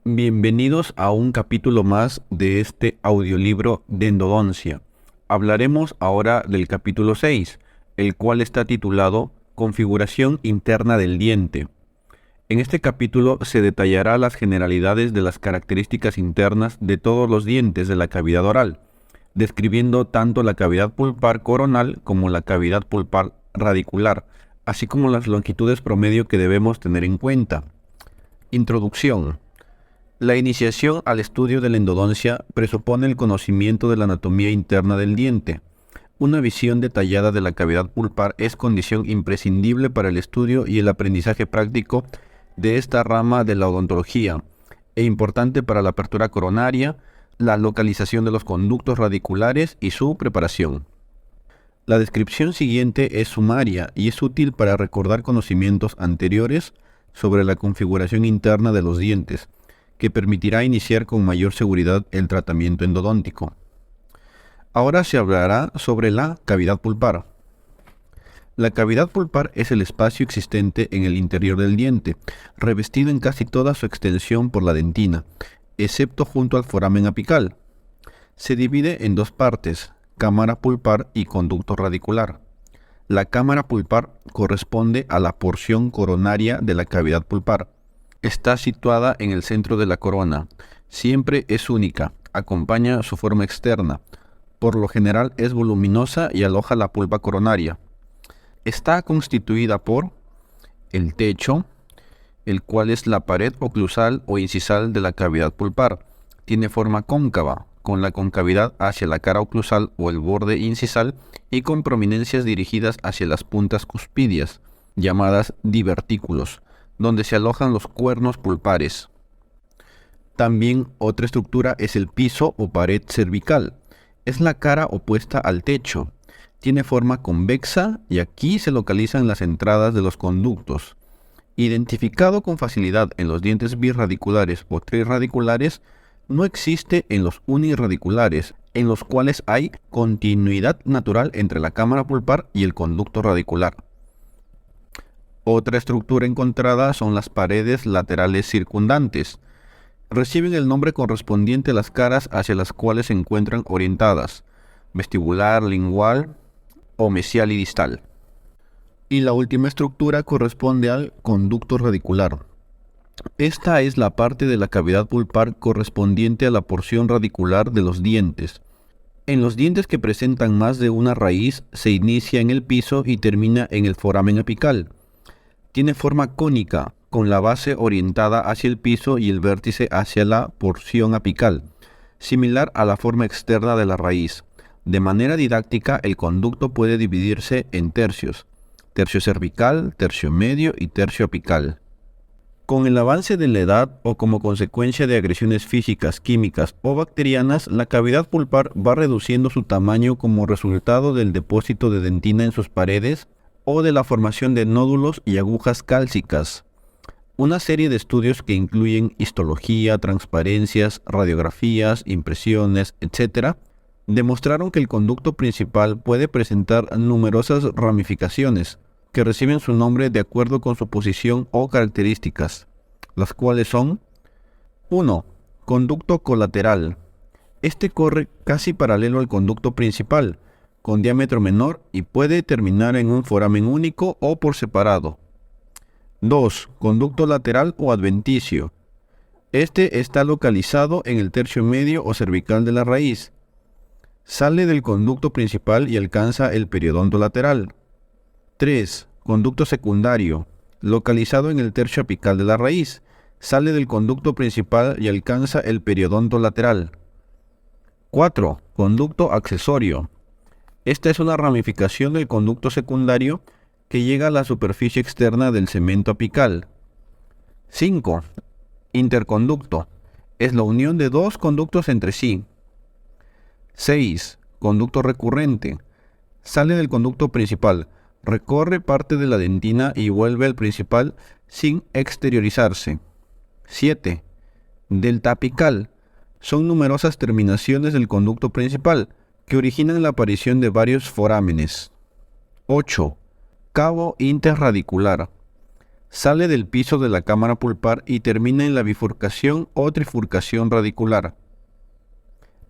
Bienvenidos a un capítulo más de este audiolibro de endodoncia. Hablaremos ahora del capítulo 6, el cual está titulado Configuración interna del diente. En este capítulo se detallará las generalidades de las características internas de todos los dientes de la cavidad oral, describiendo tanto la cavidad pulpar coronal como la cavidad pulpar radicular, así como las longitudes promedio que debemos tener en cuenta. Introducción. La iniciación al estudio de la endodoncia presupone el conocimiento de la anatomía interna del diente. Una visión detallada de la cavidad pulpar es condición imprescindible para el estudio y el aprendizaje práctico de esta rama de la odontología, e importante para la apertura coronaria, la localización de los conductos radiculares y su preparación. La descripción siguiente es sumaria y es útil para recordar conocimientos anteriores sobre la configuración interna de los dientes, que permitirá iniciar con mayor seguridad el tratamiento endodóntico. Ahora se hablará sobre la cavidad pulpar. La cavidad pulpar es el espacio existente en el interior del diente, revestido en casi toda su extensión por la dentina, excepto junto al foramen apical. Se divide en dos partes, cámara pulpar y conducto radicular. La cámara pulpar corresponde a la porción coronaria de la cavidad pulpar. Está situada en el centro de la corona. Siempre es única, acompaña su forma externa. Por lo general es voluminosa y aloja la pulpa coronaria. Está constituida por el techo, el cual es la pared oclusal o incisal de la cavidad pulpar. Tiene forma cóncava, con la concavidad hacia la cara oclusal o el borde incisal y con prominencias dirigidas hacia las puntas cuspidias, llamadas divertículos, donde se alojan los cuernos pulpares. También otra estructura es el piso o pared cervical. Es la cara opuesta al techo. Tiene forma convexa y aquí se localizan las entradas de los conductos. Identificado con facilidad en los dientes birradiculares o trirradiculares, no existe en los unirradiculares, en los cuales hay continuidad natural entre la cámara pulpar y el conducto radicular. Otra estructura encontrada son las paredes laterales circundantes. Reciben el nombre correspondiente a las caras hacia las cuales se encuentran orientadas, vestibular, lingual o mesial y distal. Y la última estructura corresponde al conducto radicular. Esta es la parte de la cavidad pulpar correspondiente a la porción radicular de los dientes. En los dientes que presentan más de una raíz se inicia en el piso y termina en el foramen apical. Tiene forma cónica, con la base orientada hacia el piso y el vértice hacia la porción apical, similar a la forma externa de la raíz. De manera didáctica, el conducto puede dividirse en tercios: tercio cervical, tercio medio y tercio apical. Con el avance de la edad o como consecuencia de agresiones físicas, químicas o bacterianas, la cavidad pulpar va reduciendo su tamaño como resultado del depósito de dentina en sus paredes o de la formación de nódulos y agujas cálcicas. Una serie de estudios que incluyen histología, transparencias, radiografías, impresiones, etc., demostraron que el conducto principal puede presentar numerosas ramificaciones que reciben su nombre de acuerdo con su posición o características, las cuales son: 1. Conducto colateral. Este corre casi paralelo al conducto principal, con diámetro menor y puede terminar en un foramen único o por separado. 2. Conducto lateral o adventicio. Este está localizado en el tercio medio o cervical de la raíz. Sale del conducto principal y alcanza el periodonto lateral. 3. Conducto secundario. Localizado en el tercio apical de la raíz. Sale del conducto principal y alcanza el periodonto lateral. 4. Conducto accesorio. Esta es una ramificación del conducto secundario que llega a la superficie externa del cemento apical. 5. Interconducto. Es la unión de dos conductos entre sí. 6. Conducto recurrente. Sale del conducto principal, recorre parte de la dentina y vuelve al principal sin exteriorizarse. 7. Delta apical. Son numerosas terminaciones del conducto principal que originan la aparición de varios forámenes. 8. Cabo interradicular. Sale del piso de la cámara pulpar y termina en la bifurcación o trifurcación radicular.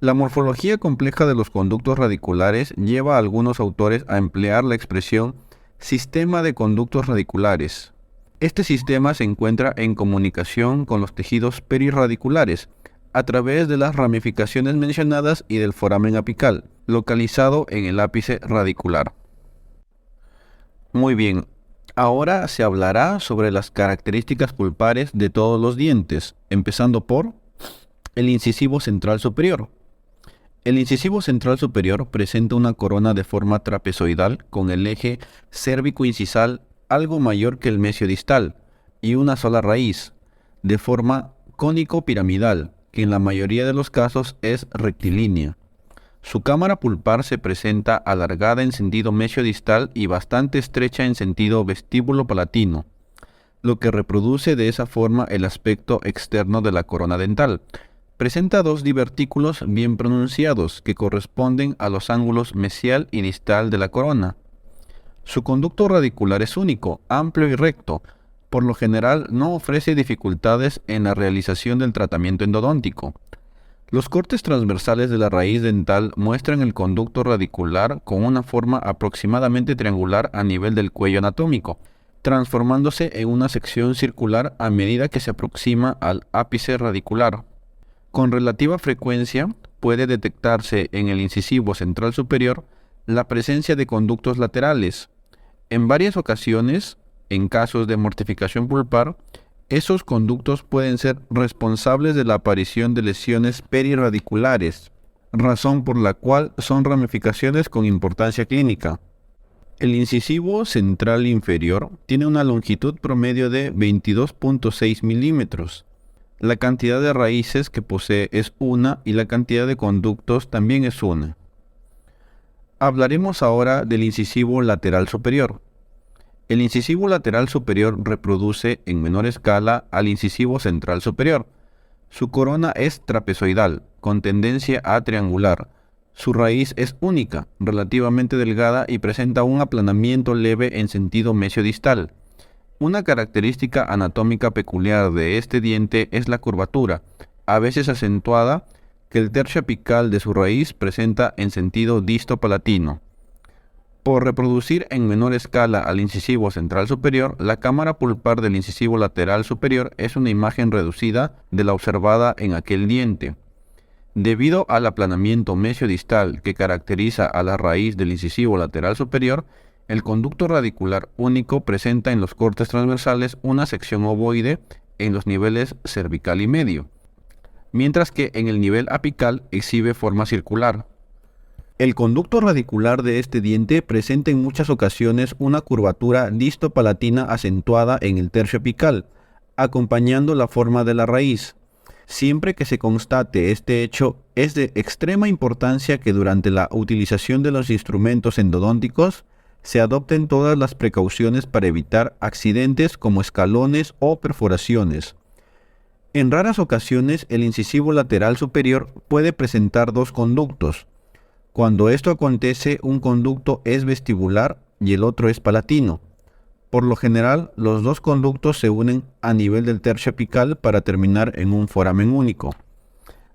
La morfología compleja de los conductos radiculares lleva a algunos autores a emplear la expresión sistema de conductos radiculares. Este sistema se encuentra en comunicación con los tejidos perirradiculares a través de las ramificaciones mencionadas y del foramen apical, localizado en el ápice radicular. Muy bien, ahora se hablará sobre las características pulpares de todos los dientes, empezando por el incisivo central superior. El incisivo central superior presenta una corona de forma trapezoidal con el eje cérvico-incisal algo mayor que el mesiodistal y una sola raíz, de forma cónico-piramidal, que en la mayoría de los casos es rectilínea. Su cámara pulpar se presenta alargada en sentido mesiodistal y bastante estrecha en sentido vestíbulo-palatino, lo que reproduce de esa forma el aspecto externo de la corona dental. Presenta dos divertículos bien pronunciados que corresponden a los ángulos mesial y distal de la corona. Su conducto radicular es único, amplio y recto. Por lo general no ofrece dificultades en la realización del tratamiento endodóntico. Los cortes transversales de la raíz dental muestran el conducto radicular con una forma aproximadamente triangular a nivel del cuello anatómico, transformándose en una sección circular a medida que se aproxima al ápice radicular. Con relativa frecuencia puede detectarse en el incisivo central superior la presencia de conductos laterales. En varias ocasiones, en casos de mortificación pulpar, esos conductos pueden ser responsables de la aparición de lesiones perirradiculares, razón por la cual son ramificaciones con importancia clínica. El incisivo central inferior tiene una longitud promedio de 22.6 milímetros. La cantidad de raíces que posee es 1 y la cantidad de conductos también es 1. Hablaremos ahora del incisivo lateral superior. El incisivo lateral superior reproduce en menor escala al incisivo central superior. Su corona es trapezoidal, con tendencia a triangular. Su raíz es única, relativamente delgada y presenta un aplanamiento leve en sentido mesiodistal. Una característica anatómica peculiar de este diente es la curvatura, a veces acentuada, que el tercio apical de su raíz presenta en sentido disto-palatino. Por reproducir en menor escala al incisivo central superior, la cámara pulpar del incisivo lateral superior es una imagen reducida de la observada en aquel diente. Debido al aplanamiento mesiodistal que caracteriza a la raíz del incisivo lateral superior, el conducto radicular único presenta en los cortes transversales una sección ovoide en los niveles cervical y medio, mientras que en el nivel apical exhibe forma circular. El conducto radicular de este diente presenta en muchas ocasiones una curvatura distopalatina acentuada en el tercio apical, acompañando la forma de la raíz. Siempre que se constate este hecho, es de extrema importancia que durante la utilización de los instrumentos endodónticos se adopten todas las precauciones para evitar accidentes como escalones o perforaciones. En raras ocasiones, el incisivo lateral superior puede presentar dos conductos. Cuando esto acontece, un conducto es vestibular y el otro es palatino. Por lo general, los dos conductos se unen a nivel del tercio apical para terminar en un foramen único.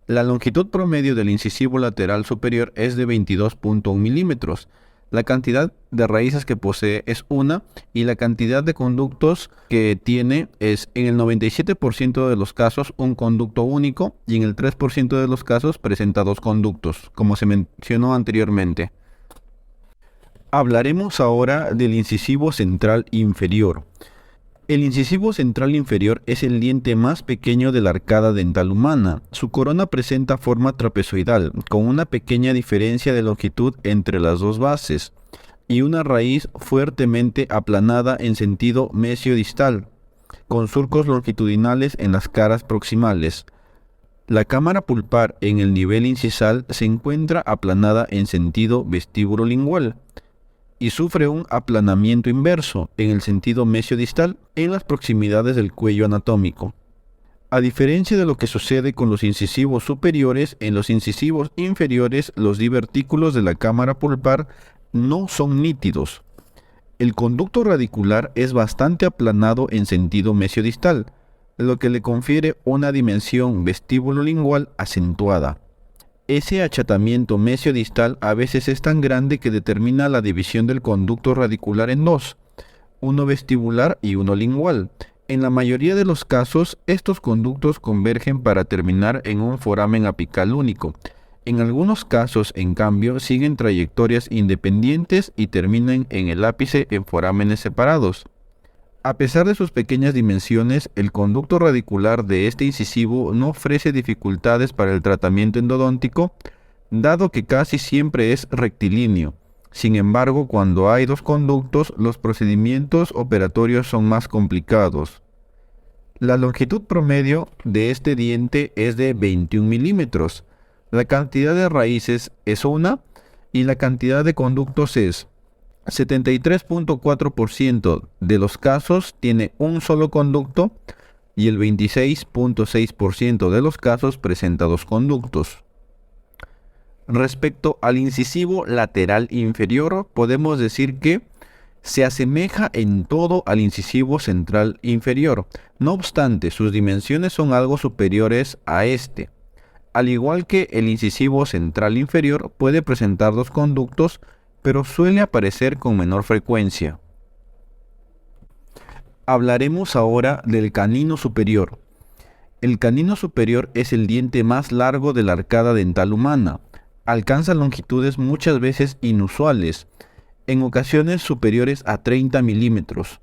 La longitud promedio del incisivo lateral superior es de 22.1 milímetros. La cantidad de raíces que posee es 1 y la cantidad de conductos que tiene es en el 97% de los casos un conducto único y en el 3% de los casos presenta dos conductos, como se mencionó anteriormente. Hablaremos ahora del incisivo central inferior. El incisivo central inferior es el diente más pequeño de la arcada dental humana. Su corona presenta forma trapezoidal, con una pequeña diferencia de longitud entre las dos bases, y una raíz fuertemente aplanada en sentido mesiodistal, con surcos longitudinales en las caras proximales. La cámara pulpar en el nivel incisal se encuentra aplanada en sentido vestíbulo-lingual, y sufre un aplanamiento inverso en el sentido mesiodistal en las proximidades del cuello anatómico. A diferencia de lo que sucede con los incisivos superiores, en los incisivos inferiores los divertículos de la cámara pulpar no son nítidos. El conducto radicular es bastante aplanado en sentido mesiodistal, lo que le confiere una dimensión vestíbulo-lingual acentuada. Ese achatamiento mesiodistal a veces es tan grande que determina la división del conducto radicular en dos, uno vestibular y uno lingual. En la mayoría de los casos, estos conductos convergen para terminar en un foramen apical único. En algunos casos, en cambio, siguen trayectorias independientes y terminan en el ápice en forámenes separados. A pesar de sus pequeñas dimensiones, el conducto radicular de este incisivo no ofrece dificultades para el tratamiento endodóntico, dado que casi siempre es rectilíneo. Sin embargo, cuando hay dos conductos, los procedimientos operatorios son más complicados. La longitud promedio de este diente es de 21 milímetros. La cantidad de raíces es 1 y la cantidad de conductos es 73.4% de los casos tiene un solo conducto y el 26.6% de los casos presenta dos conductos. Respecto al incisivo lateral inferior, podemos decir que se asemeja en todo al incisivo central inferior. No obstante, sus dimensiones son algo superiores a este. Al igual que el incisivo central inferior, puede presentar dos conductos, pero suele aparecer con menor frecuencia. Hablaremos ahora del canino superior. El canino superior es el diente más largo de la arcada dental humana. Alcanza longitudes muchas veces inusuales, en ocasiones superiores a 30 milímetros.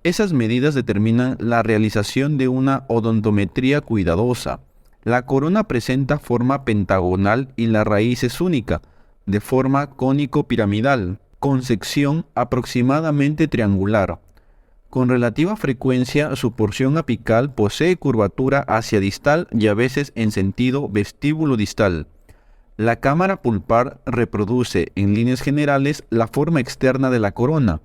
Esas medidas determinan la realización de una odontometría cuidadosa. La corona presenta forma pentagonal y la raíz es única, de forma cónico-piramidal, con sección aproximadamente triangular. Con relativa frecuencia, su porción apical posee curvatura hacia distal y a veces en sentido vestíbulo-distal. La cámara pulpar reproduce, en líneas generales, la forma externa de la corona.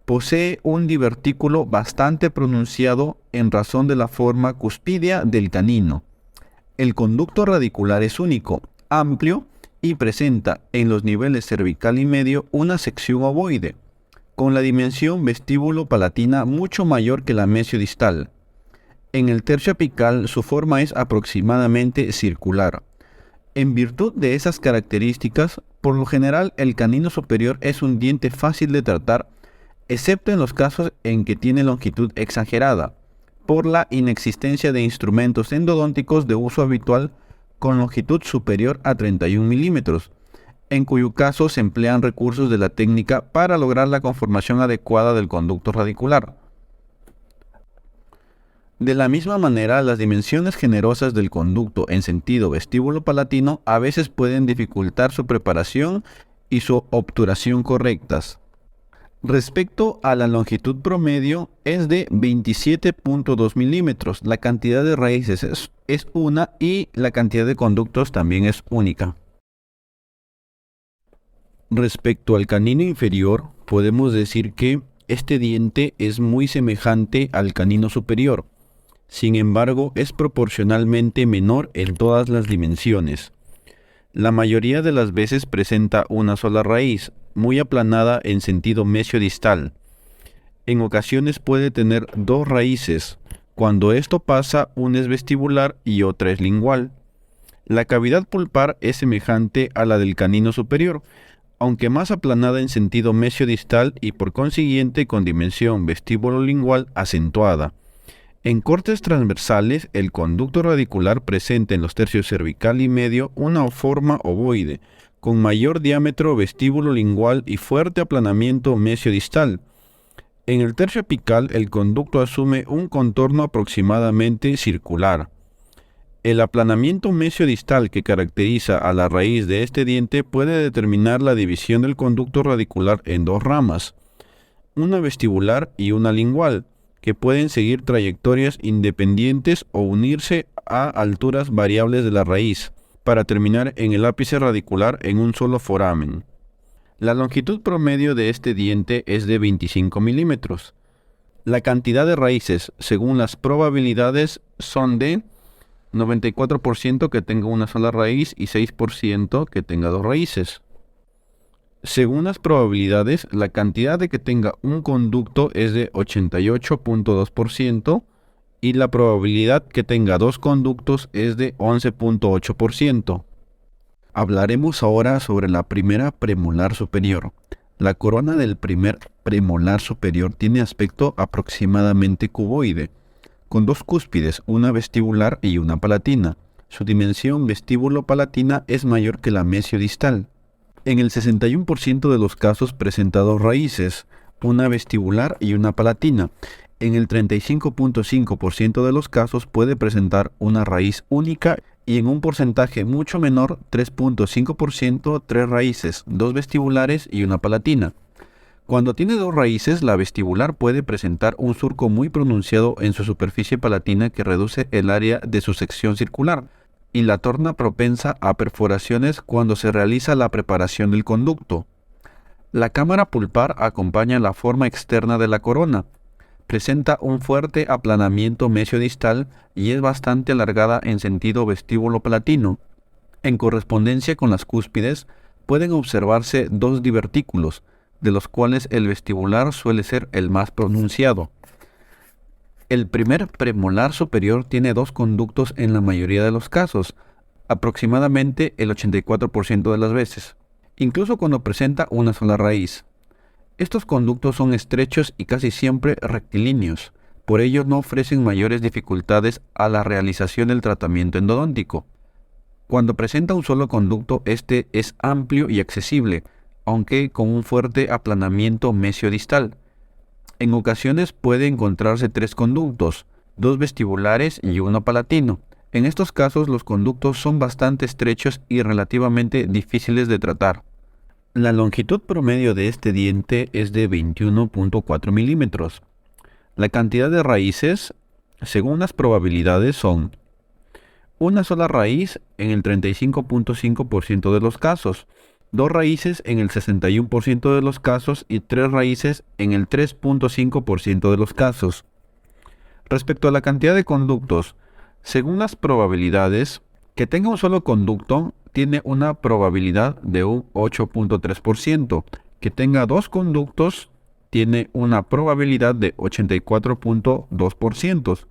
Posee un divertículo bastante pronunciado en razón de la forma cuspídea del canino. El conducto radicular es único, amplio y presenta en los niveles cervical y medio una sección ovoide, con la dimensión vestíbulo-palatina mucho mayor que la mesiodistal. En el tercio apical su forma es aproximadamente circular. En virtud de esas características, por lo general el canino superior es un diente fácil de tratar, excepto en los casos en que tiene longitud exagerada, por la inexistencia de instrumentos endodónticos de uso habitual con longitud superior a 31 milímetros, en cuyo caso se emplean recursos de la técnica para lograr la conformación adecuada del conducto radicular. De la misma manera, las dimensiones generosas del conducto en sentido vestíbulo-palatino a veces pueden dificultar su preparación y su obturación correctas. Respecto a la longitud promedio, es de 27.2 milímetros. La cantidad de raíces es una y la cantidad de conductos también es única. Respecto al canino inferior, podemos decir que este diente es muy semejante al canino superior. Sin embargo, es proporcionalmente menor en todas las dimensiones. La mayoría de las veces presenta una sola raíz, muy aplanada en sentido mesiodistal. En ocasiones puede tener dos raíces. Cuando esto pasa, una es vestibular y otra es lingual. La cavidad pulpar es semejante a la del canino superior, aunque más aplanada en sentido mesiodistal y por consiguiente con dimensión vestíbulo-lingual acentuada. En cortes transversales, el conducto radicular presenta en los tercios cervical y medio una forma ovoide, con mayor diámetro vestíbulo-lingual y fuerte aplanamiento mesiodistal. En el tercio apical, el conducto asume un contorno aproximadamente circular. El aplanamiento mesiodistal que caracteriza a la raíz de este diente puede determinar la división del conducto radicular en dos ramas, una vestibular y una lingual, que pueden seguir trayectorias independientes o unirse a alturas variables de la raíz, para terminar en el ápice radicular en un solo foramen. La longitud promedio de este diente es de 25 milímetros. La cantidad de raíces, según las probabilidades, son de 94% que tenga una sola raíz y 6% que tenga dos raíces. Según las probabilidades, la cantidad de que tenga un conducto es de 88.2% y la probabilidad que tenga dos conductos es de 11.8%. Hablaremos ahora sobre la primera premolar superior. La corona del primer premolar superior tiene aspecto aproximadamente cuboide, con dos cúspides, una vestibular y una palatina. Su dimensión vestíbulo-palatina es mayor que la mesiodistal. En el 61% de los casos presenta dos raíces, una vestibular y una palatina. En el 35.5% de los casos puede presentar una raíz única y en un porcentaje mucho menor, 3.5%, tres raíces, dos vestibulares y una palatina. Cuando tiene dos raíces, la vestibular puede presentar un surco muy pronunciado en su superficie palatina que reduce el área de su sección circular y la torna propensa a perforaciones cuando se realiza la preparación del conducto. La cámara pulpar acompaña la forma externa de la corona. Presenta un fuerte aplanamiento mesiodistal y es bastante alargada en sentido vestíbulo-palatino. En correspondencia con las cúspides, pueden observarse dos divertículos, de los cuales el vestibular suele ser el más pronunciado. El primer premolar superior tiene dos conductos en la mayoría de los casos, aproximadamente el 84% de las veces, incluso cuando presenta una sola raíz. Estos conductos son estrechos y casi siempre rectilíneos, por ello no ofrecen mayores dificultades a la realización del tratamiento endodóntico. Cuando presenta un solo conducto, este es amplio y accesible, aunque con un fuerte aplanamiento mesiodistal. En ocasiones puede encontrarse tres conductos, dos vestibulares y uno palatino. En estos casos los conductos son bastante estrechos y relativamente difíciles de tratar. La longitud promedio de este diente es de 21.4 milímetros. La cantidad de raíces, según las probabilidades, son una sola raíz en el 35.5% de los casos, dos raíces en el 61% de los casos y tres raíces en el 3.5% de los casos. Respecto a la cantidad de conductos, según las probabilidades, que tenga un solo conducto tiene una probabilidad de un 8.3%, que tenga dos conductos tiene una probabilidad de 84.2%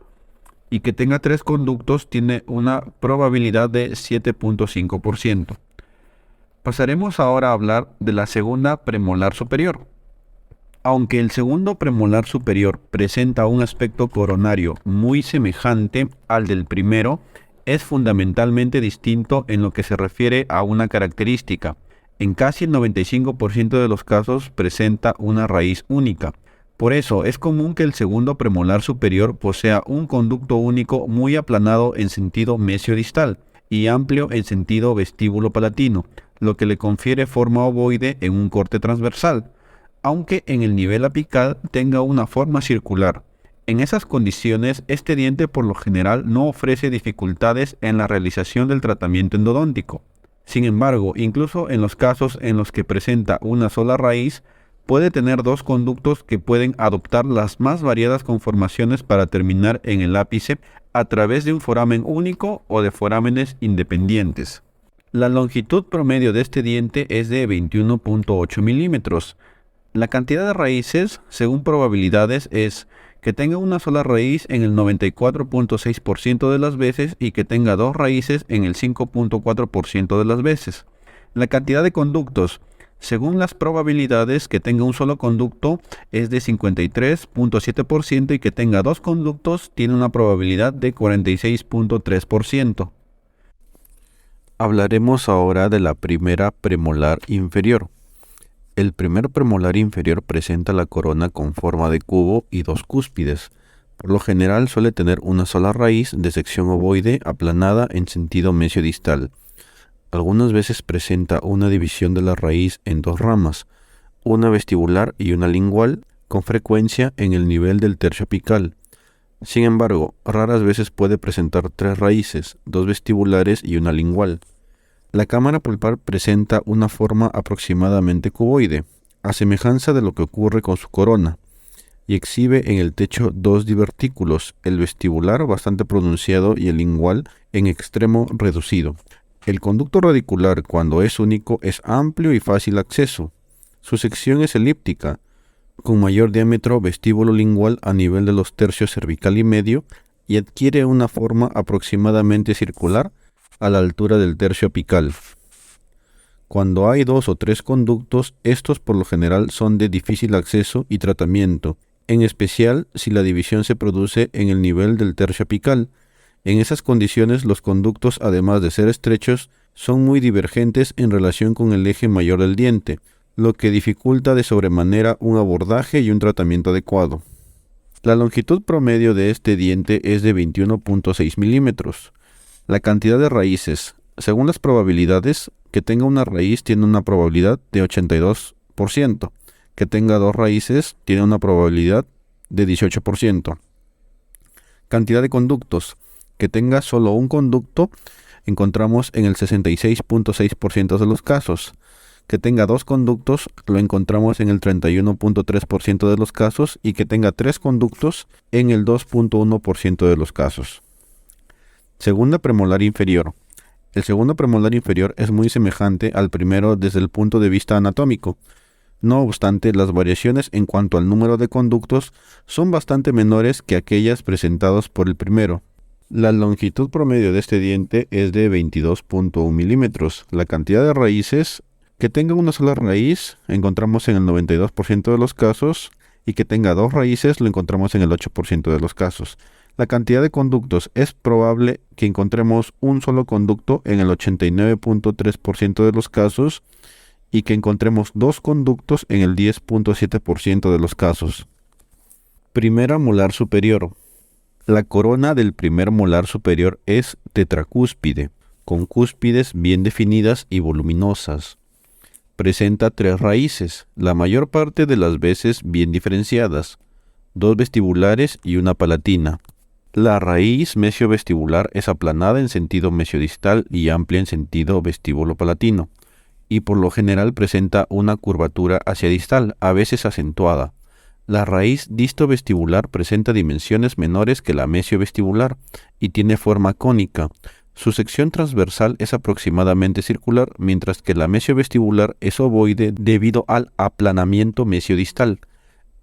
y que tenga tres conductos tiene una probabilidad de 7.5%. Pasaremos ahora a hablar de la segunda premolar superior. Aunque el segundo premolar superior presenta un aspecto coronario muy semejante al del primero, es fundamentalmente distinto en lo que se refiere a una característica. En casi el 95% de los casos presenta una raíz única. Por eso es común que el segundo premolar superior posea un conducto único muy aplanado en sentido mesiodistal y amplio en sentido vestíbulo-palatino, lo que le confiere forma ovoide en un corte transversal, aunque en el nivel apical tenga una forma circular. En esas condiciones, este diente por lo general no ofrece dificultades en la realización del tratamiento endodóntico. Sin embargo, incluso en los casos en los que presenta una sola raíz, puede tener dos conductos que pueden adoptar las más variadas conformaciones para terminar en el ápice a través de un foramen único o de forámenes independientes. La longitud promedio de este diente es de 21.8 milímetros. La cantidad de raíces, según probabilidades, es que tenga una sola raíz en el 94.6% de las veces y que tenga dos raíces en el 5.4% de las veces. La cantidad de conductos, según las probabilidades, que tenga un solo conducto es de 53.7% y que tenga dos conductos tiene una probabilidad de 46.3%. Hablaremos ahora de la primera premolar inferior. El primer premolar inferior presenta la corona con forma de cubo y dos cúspides. Por lo general suele tener una sola raíz de sección ovoide aplanada en sentido mesiodistal. Algunas veces presenta una división de la raíz en dos ramas, una vestibular y una lingual, con frecuencia en el nivel del tercio apical. Sin embargo, raras veces puede presentar tres raíces, dos vestibulares y una lingual. La cámara pulpar presenta una forma aproximadamente cuboide, a semejanza de lo que ocurre con su corona, y exhibe en el techo dos divertículos, el vestibular bastante pronunciado y el lingual en extremo reducido. El conducto radicular, cuando es único, es amplio y fácil acceso. Su sección es elíptica, con mayor diámetro vestíbulo-lingual a nivel de los tercios cervical y medio, y adquiere una forma aproximadamente circular a la altura del tercio apical. Cuando hay 2 o 3 conductos, estos por lo general son de difícil acceso y tratamiento, en especial si la división se produce en el nivel del tercio apical. En esas condiciones, los conductos, además de ser estrechos, son muy divergentes en relación con el eje mayor del diente, lo que dificulta de sobremanera un abordaje y un tratamiento adecuado. La longitud promedio de este diente es de 21.6 milímetros. La cantidad de raíces, según las probabilidades, que tenga una raíz tiene una probabilidad de 82%, que tenga 2 raíces tiene una probabilidad de 18%. Cantidad de conductos, que tenga solo un conducto, encontramos en el 66.6% de los casos. Que tenga 2 conductos, lo encontramos en el 31.3% de los casos, y que tenga 3 conductos en el 2.1% de los casos. Segunda premolar inferior. El segundo premolar inferior es muy semejante al primero desde el punto de vista anatómico. No obstante, las variaciones en cuanto al número de conductos son bastante menores que aquellas presentadas por el primero. La longitud promedio de este diente es de 22.1 milímetros. La cantidad de raíces, que tenga una sola raíz, encontramos en el 92% de los casos, y que tenga 2 raíces lo encontramos en el 8% de los casos. La cantidad de conductos, es probable que encontremos un solo conducto en el 89.3% de los casos, y que encontremos 2 conductos en el 10.7% de los casos. Primera molar superior. La corona del primer molar superior es tetracúspide, con cúspides bien definidas y voluminosas. Presenta 3 raíces, la mayor parte de las veces bien diferenciadas, 2 vestibulares y una palatina. La raíz mesiovestibular es aplanada en sentido mesiodistal y amplia en sentido vestíbulo-palatino, y por lo general presenta una curvatura hacia distal, a veces acentuada. La raíz distovestibular presenta dimensiones menores que la mesiovestibular y tiene forma cónica. Su sección transversal es aproximadamente circular, mientras que la mesiovestibular es ovoide debido al aplanamiento mesiodistal.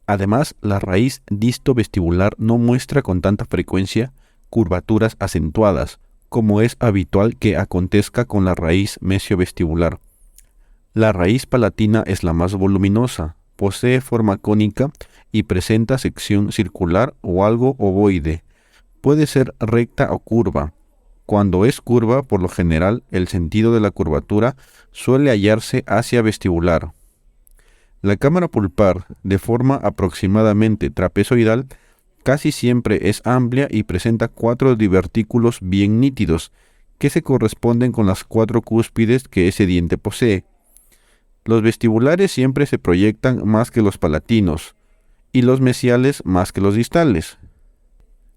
Además, la raíz distovestibular no muestra con tanta frecuencia curvaturas acentuadas, como es habitual que acontezca con la raíz mesiovestibular. La raíz palatina es la más voluminosa, posee forma cónica y presenta sección circular o algo ovoide. Puede ser recta o curva. Cuando es curva, por lo general, el sentido de la curvatura suele hallarse hacia vestibular. La cámara pulpar, de forma aproximadamente trapezoidal, casi siempre es amplia y presenta 4 divertículos bien nítidos, que se corresponden con las 4 cúspides que ese diente posee. Los vestibulares siempre se proyectan más que los palatinos, y los mesiales más que los distales.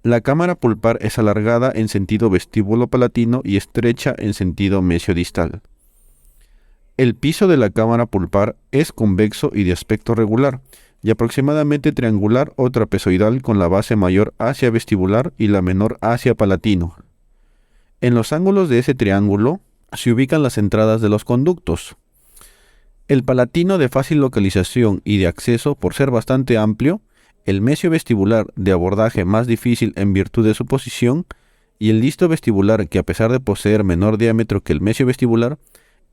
La cámara pulpar es alargada en sentido vestíbulo-palatino y estrecha en sentido mesiodistal. El piso de la cámara pulpar es convexo y de aspecto regular, y aproximadamente triangular o trapezoidal, con la base mayor hacia vestibular y la menor hacia palatino. En los ángulos de ese triángulo se ubican las entradas de los conductos. El palatino, de fácil localización y de acceso por ser bastante amplio, el mesiovestibular, de abordaje más difícil en virtud de su posición, y el distovestibular, que a pesar de poseer menor diámetro que el mesiovestibular,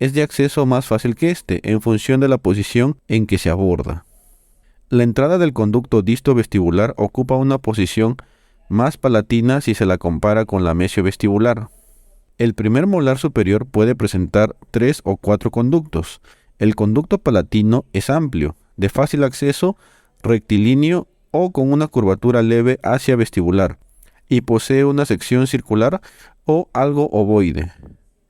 es de acceso más fácil que este, en función de la posición en que se aborda. La entrada del conducto distovestibular ocupa una posición más palatina si se la compara con la mesiovestibular. El primer molar superior puede presentar 3 o 4 conductos. El conducto palatino es amplio, de fácil acceso, rectilíneo o con una curvatura leve hacia vestibular, y posee una sección circular o algo ovoide.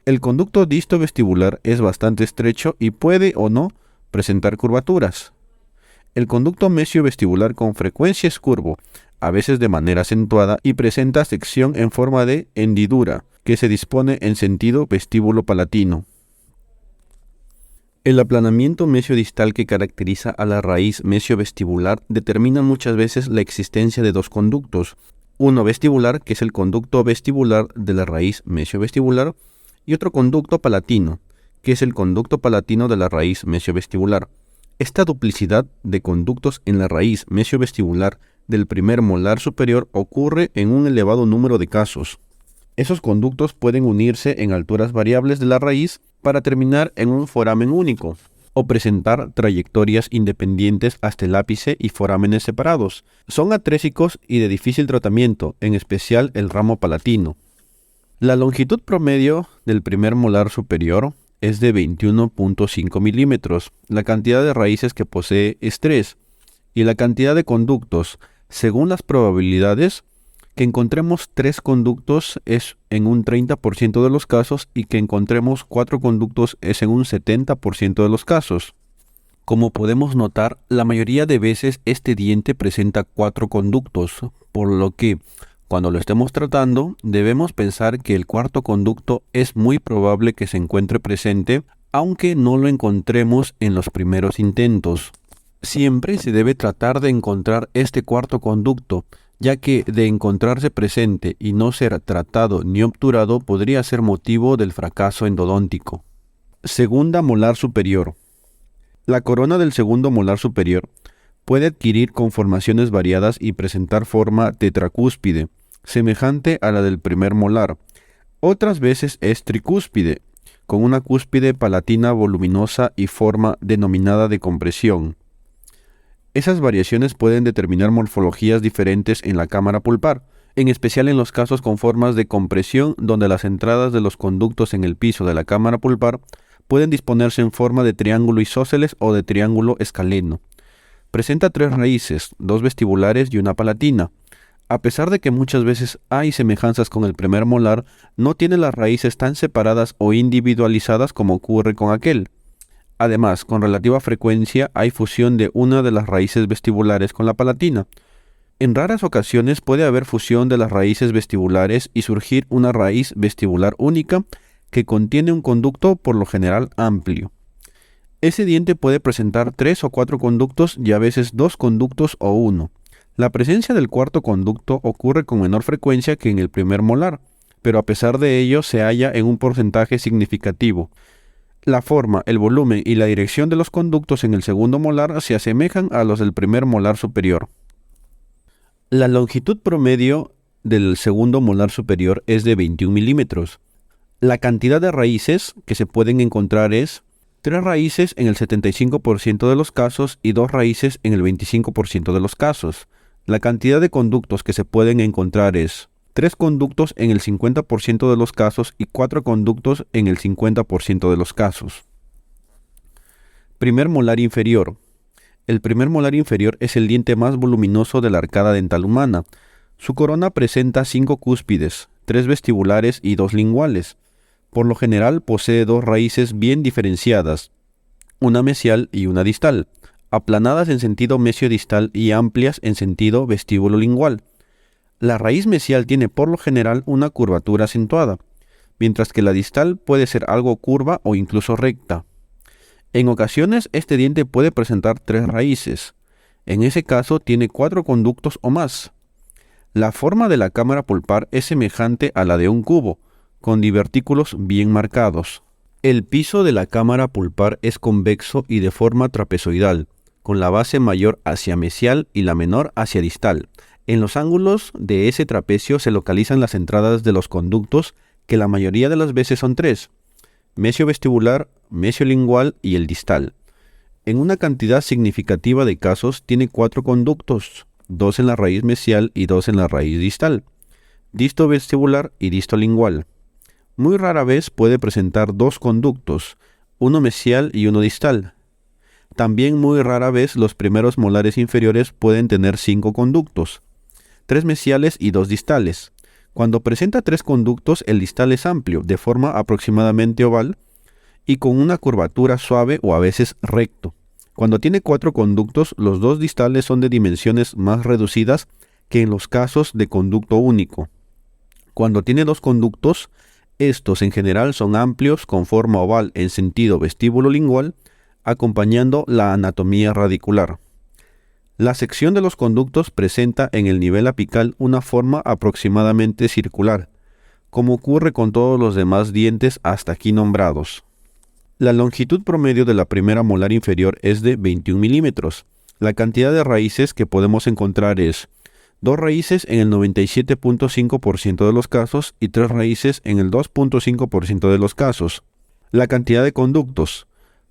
El conducto distovestibular es bastante estrecho y puede o no presentar curvaturas. El conducto mesiovestibular con frecuencia es curvo, a veces de manera acentuada, y presenta sección en forma de hendidura, que se dispone en sentido vestíbulo-palatino. El aplanamiento mesiodistal que caracteriza a la raíz mesiovestibular determina muchas veces la existencia de 2 conductos, uno vestibular, que es el conducto vestibular de la raíz mesiovestibular, y otro conducto palatino, que es el conducto palatino de la raíz mesiovestibular. Esta duplicidad de conductos en la raíz mesiovestibular del primer molar superior ocurre en un elevado número de casos. Esos conductos pueden unirse en alturas variables de la raíz para terminar en un foramen único, o presentar trayectorias independientes hasta el ápice y forámenes separados. Son atrésicos y de difícil tratamiento, en especial el ramo palatino. La longitud promedio del primer molar superior es de 21.5 milímetros. La cantidad de raíces que posee es 3, y la cantidad de conductos, según las probabilidades, que encontremos 3 conductos es en un 30% de los casos y que encontremos 4 conductos es en un 70% de los casos. Como podemos notar, la mayoría de veces este diente presenta 4 conductos, por lo que, cuando lo estemos tratando, debemos pensar que el cuarto conducto es muy probable que se encuentre presente, aunque no lo encontremos en los primeros intentos. Siempre se debe tratar de encontrar este cuarto conducto, ya que de encontrarse presente y no ser tratado ni obturado podría ser motivo del fracaso endodóntico. Segunda molar superior. La corona del segundo molar superior puede adquirir conformaciones variadas y presentar forma tetracúspide, semejante a la del primer molar. Otras veces es tricúspide, con una cúspide palatina voluminosa y forma denominada de compresión. Esas variaciones pueden determinar morfologías diferentes en la cámara pulpar, en especial en los casos con formas de compresión donde las entradas de los conductos en el piso de la cámara pulpar pueden disponerse en forma de triángulo isósceles o de triángulo escaleno. Presenta 3 raíces, 2 vestibulares y una palatina. A pesar de que muchas veces hay semejanzas con el primer molar, no tiene las raíces tan separadas o individualizadas como ocurre con aquel. Además, con relativa frecuencia hay fusión de una de las raíces vestibulares con la palatina. En raras ocasiones puede haber fusión de las raíces vestibulares y surgir una raíz vestibular única que contiene un conducto por lo general amplio. Ese diente puede presentar 3 o 4 conductos y a veces 2 conductos o 1. La presencia del cuarto conducto ocurre con menor frecuencia que en el primer molar, pero a pesar de ello se halla en un porcentaje significativo. La forma, el volumen y la dirección de los conductos en el segundo molar se asemejan a los del primer molar superior. La longitud promedio del segundo molar superior es de 21 milímetros. La cantidad de raíces que se pueden encontrar es 3 raíces en el 75% de los casos y 2 raíces en el 25% de los casos. La cantidad de conductos que se pueden encontrar es 3 conductos en el 50% de los casos y 4 conductos en el 50% de los casos. Primer molar inferior. El primer molar inferior es el diente más voluminoso de la arcada dental humana. Su corona presenta 5 cúspides, 3 vestibulares y 2 linguales. Por lo general posee 2 raíces bien diferenciadas, una mesial y una distal, aplanadas en sentido mesiodistal y amplias en sentido vestíbulo-lingual. La raíz mesial tiene por lo general una curvatura acentuada, mientras que la distal puede ser algo curva o incluso recta. En ocasiones este diente puede presentar 3 raíces. En ese caso tiene 4 conductos o más. La forma de la cámara pulpar es semejante a la de un cubo, con divertículos bien marcados. El piso de la cámara pulpar es convexo y de forma trapezoidal, con la base mayor hacia mesial y la menor hacia distal. En los ángulos de ese trapecio se localizan las entradas de los conductos, que la mayoría de las veces son 3, mesiovestibular, mesiolingual y el distal. En una cantidad significativa de casos tiene 4 conductos, 2 en la raíz mesial y 2 en la raíz distal, distovestibular y distolingual. Muy rara vez puede presentar 2 conductos, uno mesial y uno distal. También muy rara vez los primeros molares inferiores pueden tener 5 conductos, 3 mesiales y 2 distales. Cuando presenta 3 conductos, el distal es amplio, de forma aproximadamente oval, y con una curvatura suave o a veces recto. Cuando tiene 4 conductos, los 2 distales son de dimensiones más reducidas que en los casos de conducto único. Cuando tiene 2 conductos, estos en general son amplios con forma oval en sentido vestíbulo-lingual, acompañando la anatomía radicular. La sección de los conductos presenta en el nivel apical una forma aproximadamente circular, como ocurre con todos los demás dientes hasta aquí nombrados. La longitud promedio de la primera molar inferior es de 21 milímetros. La cantidad de raíces que podemos encontrar es 2 raíces en el 97.5% de los casos y 3 raíces en el 2.5% de los casos. La cantidad de conductos.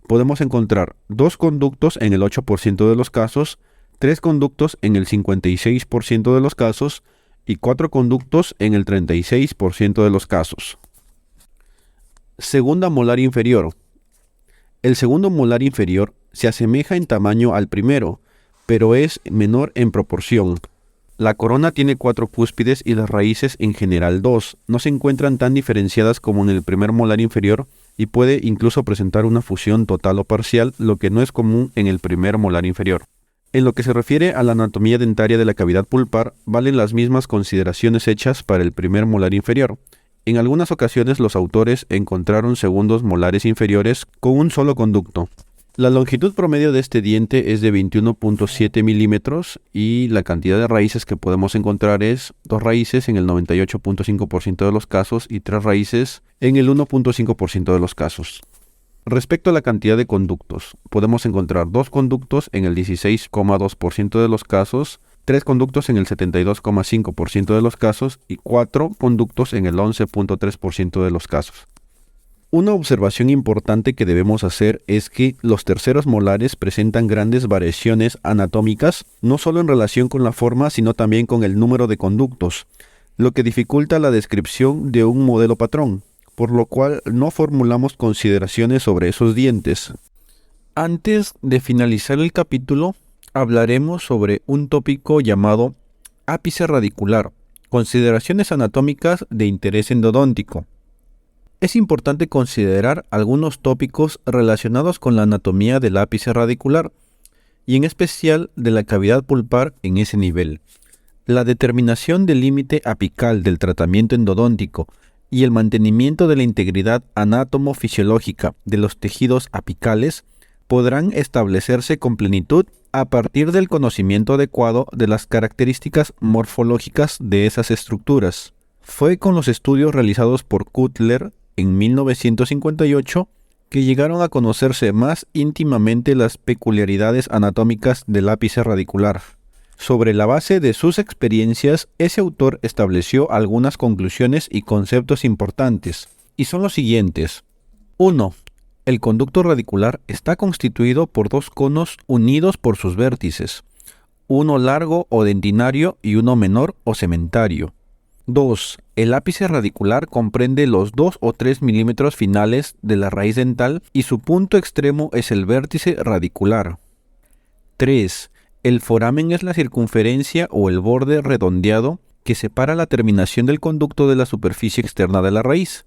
Podemos encontrar 2 conductos en el 8% de los casos, 3 conductos en el 56% de los casos y 4 conductos en el 36% de los casos. Segunda molar inferior. El segundo molar inferior se asemeja en tamaño al primero, pero es menor en proporción. La corona tiene 4 cúspides y las raíces en general 2. No se encuentran tan diferenciadas como en el primer molar inferior y puede incluso presentar una fusión total o parcial, lo que no es común en el primer molar inferior. En lo que se refiere a la anatomía dentaria de la cavidad pulpar, valen las mismas consideraciones hechas para el primer molar inferior. En algunas ocasiones los autores encontraron segundos molares inferiores con un solo conducto. La longitud promedio de este diente es de 21.7 milímetros y la cantidad de raíces que podemos encontrar es 2 raíces en el 98.5% de los casos y 3 raíces en el 1.5% de los casos. Respecto a la cantidad de conductos, podemos encontrar 2 conductos en el 16.2% de los casos, 3 conductos en el 72.5% de los casos y 4 conductos en el 11.3% de los casos. Una observación importante que debemos hacer es que los terceros molares presentan grandes variaciones anatómicas, no solo en relación con la forma, sino también con el número de conductos, lo que dificulta la descripción de un modelo patrón, por lo cual no formulamos consideraciones sobre esos dientes. Antes de finalizar el capítulo, hablaremos sobre un tópico llamado ápice radicular, consideraciones anatómicas de interés endodóntico. Es importante considerar algunos tópicos relacionados con la anatomía del ápice radicular y en especial de la cavidad pulpar en ese nivel. La determinación del límite apical del tratamiento endodóntico y el mantenimiento de la integridad anátomo-fisiológica de los tejidos apicales podrán establecerse con plenitud a partir del conocimiento adecuado de las características morfológicas de esas estructuras. Fue con los estudios realizados por Cutler en 1958 que llegaron a conocerse más íntimamente las peculiaridades anatómicas del ápice radicular. Sobre la base de sus experiencias, ese autor estableció algunas conclusiones y conceptos importantes, y son los siguientes. 1. El conducto radicular está constituido por 2 conos unidos por sus vértices, uno largo o dentinario y uno menor o cementario. 2. El ápice radicular comprende los 2 o 3 milímetros finales de la raíz dental y su punto extremo es el vértice radicular. 3. El foramen es la circunferencia o el borde redondeado que separa la terminación del conducto de la superficie externa de la raíz.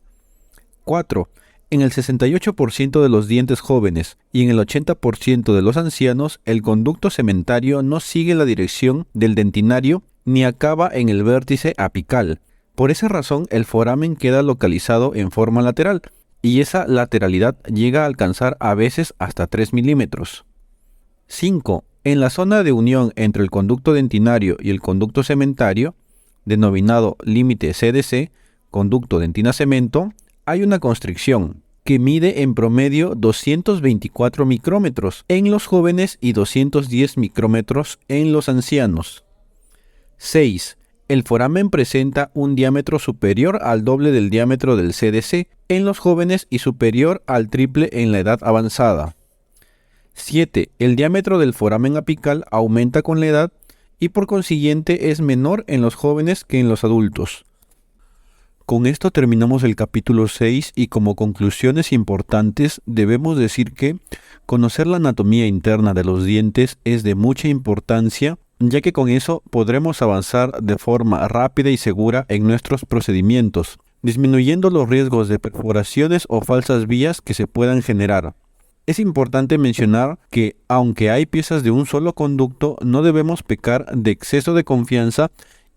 4. En el 68% de los dientes jóvenes y en el 80% de los ancianos, el conducto cementario no sigue la dirección del dentinario ni acaba en el vértice apical. Por esa razón, el foramen queda localizado en forma lateral, y esa lateralidad llega a alcanzar a veces hasta 3 milímetros. 5. En la zona de unión entre el conducto dentinario y el conducto cementario, denominado límite CDC, conducto dentina-cemento, hay una constricción que mide en promedio 224 micrómetros en los jóvenes y 210 micrómetros en los ancianos. 6. El foramen presenta un diámetro superior al doble del diámetro del CDC en los jóvenes y superior al triple en la edad avanzada. 7. El diámetro del foramen apical aumenta con la edad y por consiguiente es menor en los jóvenes que en los adultos. Con esto terminamos el capítulo 6 y como conclusiones importantes debemos decir que conocer la anatomía interna de los dientes es de mucha importancia, ya que con eso podremos avanzar de forma rápida y segura en nuestros procedimientos, disminuyendo los riesgos de perforaciones o falsas vías que se puedan generar. Es importante mencionar que, aunque hay piezas de un solo conducto, no debemos pecar de exceso de confianza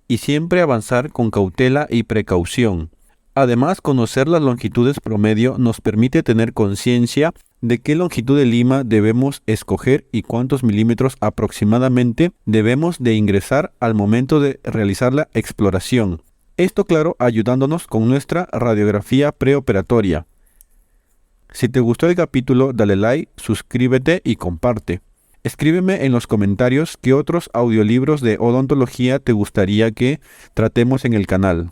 y siempre avanzar con cautela y precaución. Además, conocer las longitudes promedio nos permite tener conciencia de qué longitud de lima debemos escoger y cuántos milímetros aproximadamente debemos de ingresar al momento de realizar la exploración. Esto, claro, ayudándonos con nuestra radiografía preoperatoria. Si te gustó el capítulo, dale like, suscríbete y comparte. Escríbeme en los comentarios qué otros audiolibros de odontología te gustaría que tratemos en el canal.